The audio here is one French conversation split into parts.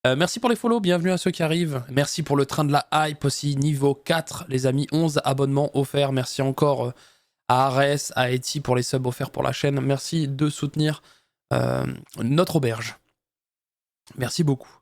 Merci pour les follow, bienvenue à ceux qui arrivent. Merci pour le train de la hype aussi, niveau 4, les amis, 11 abonnements offerts. Merci encore à Ares, à Eti pour les subs offerts pour la chaîne. Merci de soutenir notre auberge. Merci beaucoup.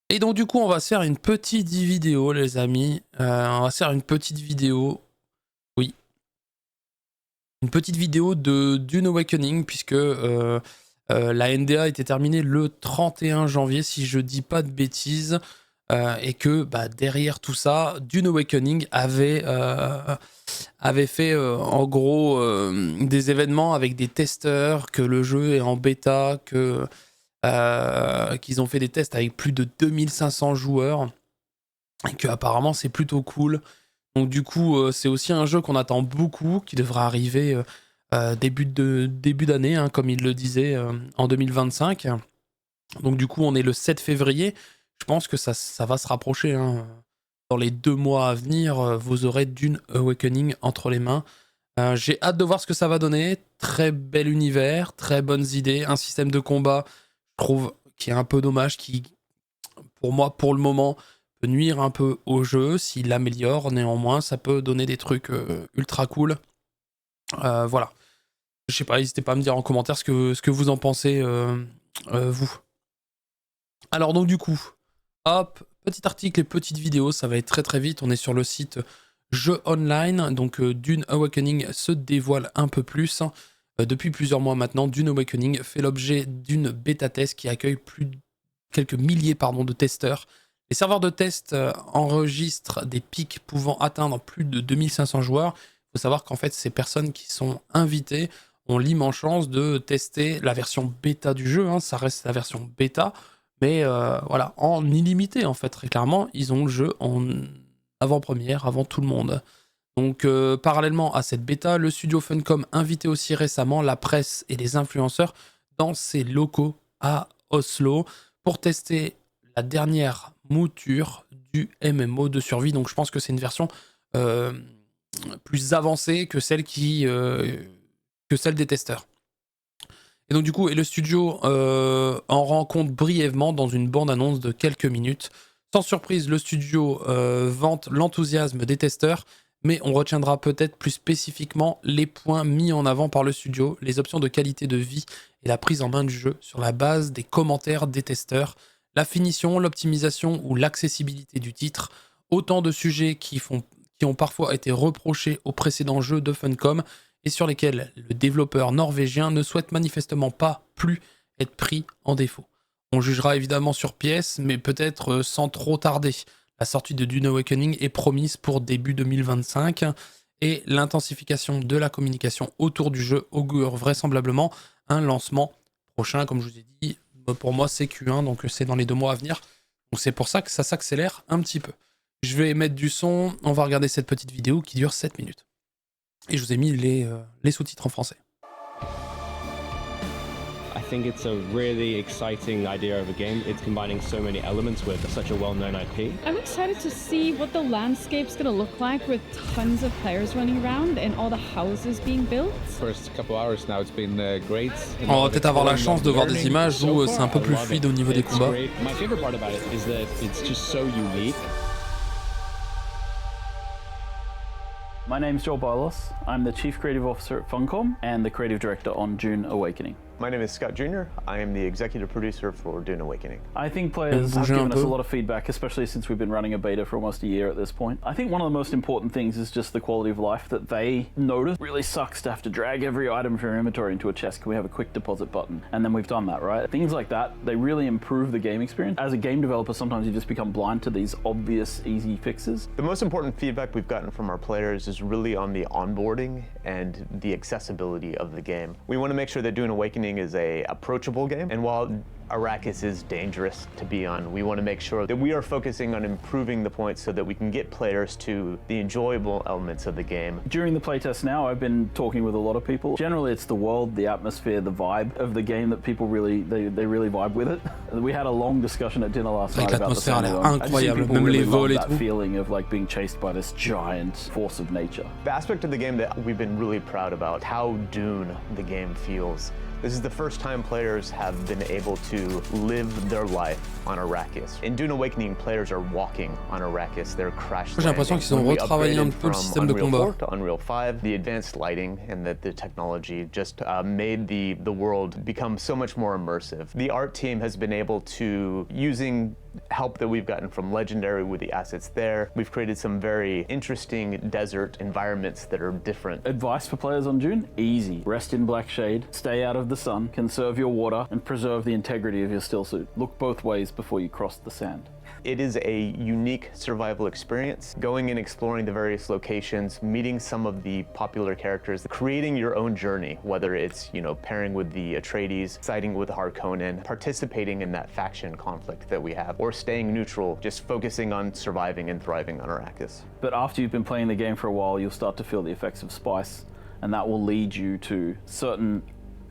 Et donc du coup, on va se faire une petite vidéo, les amis. On va se faire une petite vidéo. Oui. Une petite vidéo de Dune Awakening, puisque... la NDA était terminée le 31 janvier, si je dis pas de bêtises, et que derrière tout ça, Dune Awakening avait fait en gros des événements avec des testeurs, que le jeu est en bêta, qu'ils ont fait des tests avec plus de 2500 joueurs, et que apparemment c'est plutôt cool. Donc du coup, c'est aussi un jeu qu'on attend beaucoup, qui devra arriver... début d'année, hein, comme il le disait, en 2025. Donc du coup, on est le 7 février. Je pense que ça va se rapprocher. Hein. Dans les 2 mois à venir, vous aurez Dune Awakening entre les mains. J'ai hâte de voir ce que ça va donner. Très bel univers, très bonnes idées. Un système de combat, je trouve, qui est un peu dommage, qui, pour moi, pour le moment, peut nuire un peu au jeu. S'il l'améliore, néanmoins, ça peut donner des trucs ultra cool. Voilà. Je sais pas, n'hésitez pas à me dire en commentaire ce que vous en pensez, vous. Alors donc du coup, hop, petit article et petite vidéo, ça va être très très vite. On est sur le site Jeux Online, donc Dune Awakening se dévoile un peu plus. Depuis plusieurs mois maintenant, Dune Awakening fait l'objet d'une bêta-test qui accueille quelques milliers de testeurs. Les serveurs de test enregistrent des pics pouvant atteindre plus de 2500 joueurs. Il faut savoir qu'en fait, ces personnes qui sont invitées ont l'immense chance de tester la version bêta du jeu, hein, ça reste la version bêta, mais voilà, en illimité en fait, très clairement, ils ont le jeu en avant-première, avant tout le monde. Donc parallèlement à cette bêta, le studio Funcom invitait aussi récemment la presse et les influenceurs dans ses locaux à Oslo pour tester la dernière mouture du MMO de survie. Donc je pense que c'est une version plus avancée que celle des testeurs. Et donc du coup, le studio en rend compte brièvement dans une bande-annonce de quelques minutes. Sans surprise, le studio vante l'enthousiasme des testeurs, mais on retiendra peut-être plus spécifiquement les points mis en avant par le studio, les options de qualité de vie et la prise en main du jeu sur la base des commentaires des testeurs, la finition, l'optimisation ou l'accessibilité du titre, autant de sujets qui ont parfois été reprochés aux précédents jeux de Funcom, et sur lesquels le développeur norvégien ne souhaite manifestement pas plus être pris en défaut. On jugera évidemment sur pièce, mais peut-être sans trop tarder. La sortie de Dune Awakening est promise pour début 2025, et l'intensification de la communication autour du jeu augure vraisemblablement un lancement prochain, comme je vous ai dit. Pour moi, c'est Q1, donc c'est dans les 2 mois à venir. Donc c'est pour ça que ça s'accélère un petit peu. Je vais mettre du son, on va regarder cette petite vidéo qui dure 7 minutes. Et je vous ai mis les sous-titres en français. I think it's a really exciting idea of a game. It's combining so many elements with such a well-known IP. I'm excited to see what the landscape's going to look like with tons of players running around and all the houses being built. First couple hours now, it's been great. On va peut-être avoir la chance de voir des images où c'est un peu plus fluide au niveau des combats. My favorite part about it is that it's just so unique. My name's Joel Bylos. I'm the Chief Creative Officer at Funcom and the Creative Director on Dune Awakening. My name is Scott Jr. I am the executive producer for Dune Awakening. I think players have given us a lot of feedback, especially since we've been running a beta for almost a year at this point. I think one of the most important things is just the quality of life that they notice. It really sucks to have to drag every item from your inventory into a chest. Can we have a quick deposit button? And then we've done that, right? Things like that, they really improve the game experience. As a game developer, sometimes you just become blind to these obvious, easy fixes. The most important feedback we've gotten from our players is really on the onboarding and the accessibility of the game. We want to make sure that Dune Awakening is a approachable game, and while Arrakis is dangerous to be on, we want to make sure that we are focusing on improving the points so that we can get players to the enjoyable elements of the game. During the playtest now, I've been talking with a lot of people. Generally, it's the world, the atmosphere, the vibe of the game that people really vibe with it. We had a long discussion at dinner last night about the standalone. Incroyable, même les vols et that tout. feeling of like being chased by this giant force of nature. The aspect of the game that we've been really proud about, how Dune the game feels. This is the first time players have been able to live their life on Arrakis. In Dune Awakening, players are walking on Arrakis. They're crash landing. J'ai l'impression qu'ils ont retravaillé un peu le système de combat. Unreal 4 to Unreal 5, the advanced lighting and the technology just made the world become so much more immersive. The art team has been able to, using help that we've gotten from Legendary with the assets there, we've created some very interesting desert environments that are different. Advice for players on Dune? Easy. Rest in black shade, stay out of the sun, conserve your water, and preserve the integrity of your still suit. Look both ways before you cross the sand. It is a unique survival experience. Going and exploring the various locations, meeting some of the popular characters, creating your own journey, whether it's, pairing with the Atreides, siding with Harkonnen, participating in that faction conflict that we have, or staying neutral, just focusing on surviving and thriving on Arrakis. But after you've been playing the game for a while, you'll start to feel the effects of spice, and that will lead you to certain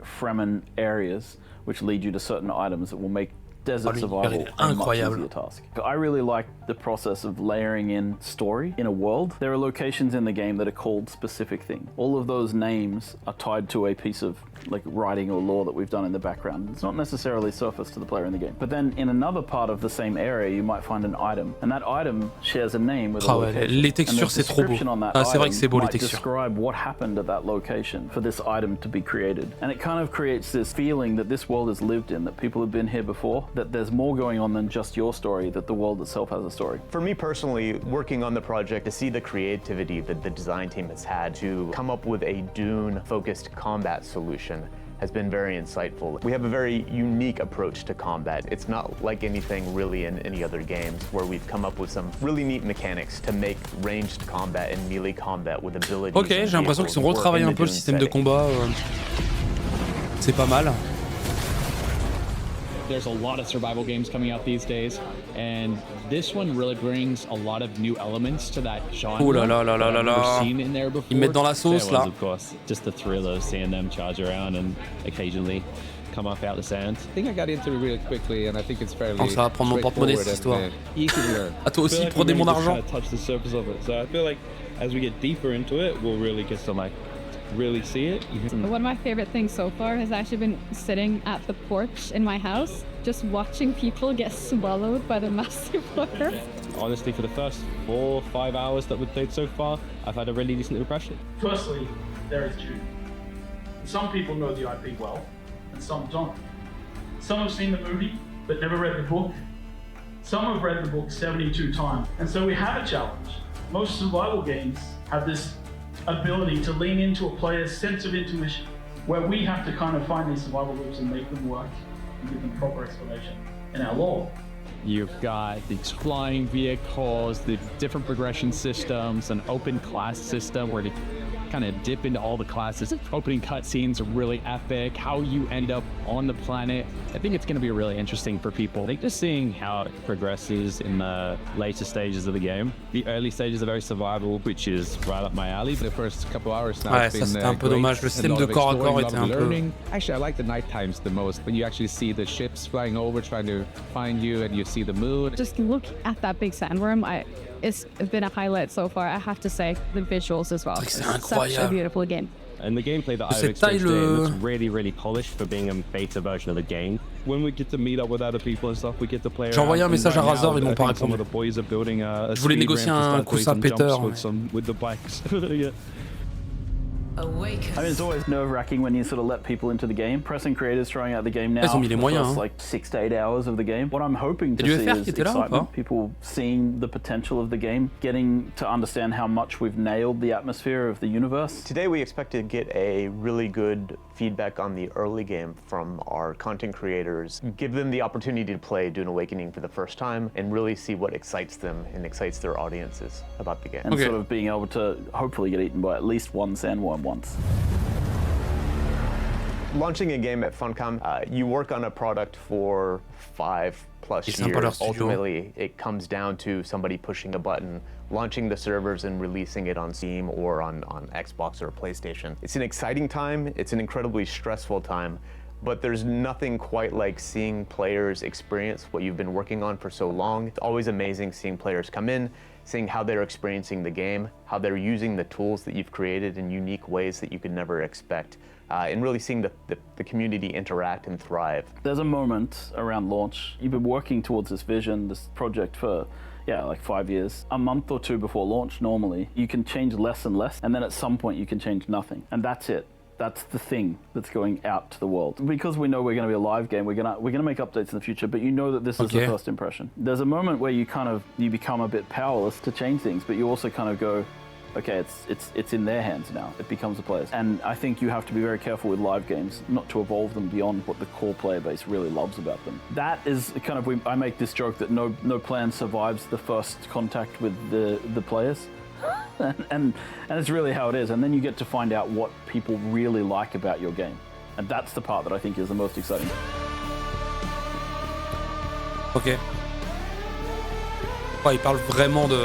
Fremen areas, which lead you to certain items that will make desert survival a much easier task. I really like the process of layering in story in a world. There are locations in the game that are called specific things. All of those names are tied to a piece of writing or lore that we've done in the background. It's not necessarily surface to the player in the game. But then in another part of the same area, you might find an item, and that item shares a name with a location. Les textures, c'est trop beau. C'est vrai que c'est beau, les textures. Describe what happened at that location for this item to be created. And it kind of creates this feeling that this world is lived in, that people have been here before, that there's more going on than just your story, that the world itself has a story. For me personally, working on the project, to see the creativity that the design team has had to come up with a Dune-focused combat solution has been very insightful. We have a very unique approach to combat. It's not like anything really in any other games, where we've come up with some really neat mechanics to make ranged combat and melee combat with abilities. Ok, j'ai l'impression qu'ils ont retravaillé un peu le système de combat. C'est pas mal. There's a lot of survival games coming out these days, and this one really brings a lot of new elements to that genre. Oh là là là là là là. Ils mettent dans la sauce là. Of course, just the thrill of seeing them charge around and occasionally come off out the sand. I think I got into it really quickly, and I think it's fairly. Ça va prendre mon porte-monnaie cette histoire. Easy to learn. À toi aussi, prenez mon argent. Touch the surface of it, so I feel like as we get deeper into it, we'll really get to really see it. One of my favorite things so far has actually been sitting at the porch in my house, just watching people get swallowed by the massive water. Honestly, for the first 4 or 5 hours that we've played so far, I've had a really decent impression. Firstly, there is Dune. Some people know the IP well, and some don't. Some have seen the movie, but never read the book. Some have read the book 72 times. And so we have a challenge. Most survival games have this ability to lean into a player's sense of intuition, where we have to kind of find these survival loops and make them work and give them proper explanation in our lore. You've got these flying vehicles, the different progression systems, an open class system where to kind of dip into all the classes. Opening cutscenes are really epic. How you end up on the planet, I think it's going to be really interesting for people. I think just seeing how it progresses in the later stages of the game. The early stages are very survival, which is right up my alley. The first couple hours now, ouais, ça c'était un peu dommage. Le système de corps à corps était un peu. Actually, I like the night times the most, when you actually see the ships flying over, trying to find you, and you see the moon. Just look at that big sandworm. It's been a highlight so far, I have to say. The visuals as well. C'est such a beautiful game. And the gameplay that I've experienced looks really, really polished for being a beta version of the game. When we get to meet up with other people and stuff, we get to play. J'ai envoyé un message à Razor, ils m'ont pas répondu. Je voulais négocier un coussin péteur. With the bikes. Yeah. I mean, it's always nerve-wracking when you sort of let people into the game. Press and creators trying out the game now. Ils ont mis les moyens. First, like 6 to 8 hours of the game. What I'm hoping to see is excitement. People seeing the potential of the game, getting to understand how much we've nailed the atmosphere of the universe. Today we expect to get a really good feedback on the early game from our content creators. Give them the opportunity to play Dune Awakening for the first time and really see what excites them and excites their audiences about the game. And sort of being able to hopefully get eaten by at least one sandworm once. Launching a game at Funcom, you work on a product for 5+ years. Ultimately, it comes down to somebody pushing a button, launching the servers and releasing it on Steam or on Xbox or PlayStation. It's an exciting time, it's an incredibly stressful time, but there's nothing quite like seeing players experience what you've been working on for so long. It's always amazing seeing players come in, seeing how they're experiencing the game, how they're using the tools that you've created in unique ways that you could never expect and really seeing the community interact and thrive. There's a moment around launch. You've been working towards this vision, this project for like 5 years. A month or two before launch, normally, you can change less and less, and then at some point you can change nothing. And that's it. That's the thing that's going out to the world. Because we know we're going to be a live game, we're going to make updates in the future, but you know that this is the first impression. There's a moment where you become a bit powerless to change things, but you also kind of go, okay, it's in their hands now. It becomes the players. And I think you have to be very careful with live games, not to evolve them beyond what the core player base really loves about them. That is kind of, I make this joke that no plan survives the first contact with the players. and it's really how it is. And then you get to find out what people really like about your game. And that's the part that I think is the most exciting. Ok. Ouais, il parle vraiment de...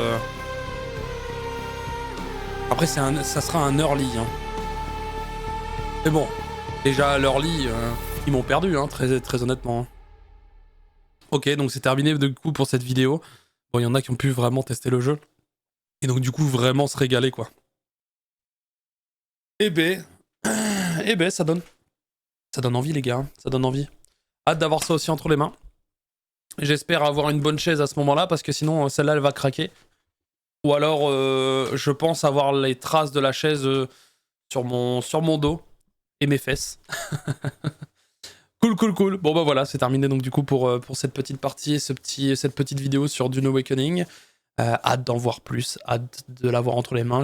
Après, ça sera un early. Hein. Mais bon, déjà, l'early, ils m'ont perdu, hein, très honnêtement. Ok, donc c'est terminé du coup pour cette vidéo. Bon, il y en a qui ont pu vraiment tester le jeu. Et donc du coup, vraiment se régaler, quoi. Eh ben, ça donne envie, les gars. Hein. Ça donne envie. Hâte d'avoir ça aussi entre les mains. J'espère avoir une bonne chaise à ce moment-là, parce que sinon, celle-là, elle va craquer. Ou alors, je pense avoir les traces de la chaise sur mon dos et mes fesses. Cool. Bon bah voilà, c'est terminé donc du coup pour cette petite partie, cette petite vidéo sur Dune Awakening. Hâte d'en voir plus, hâte de l'avoir entre les mains.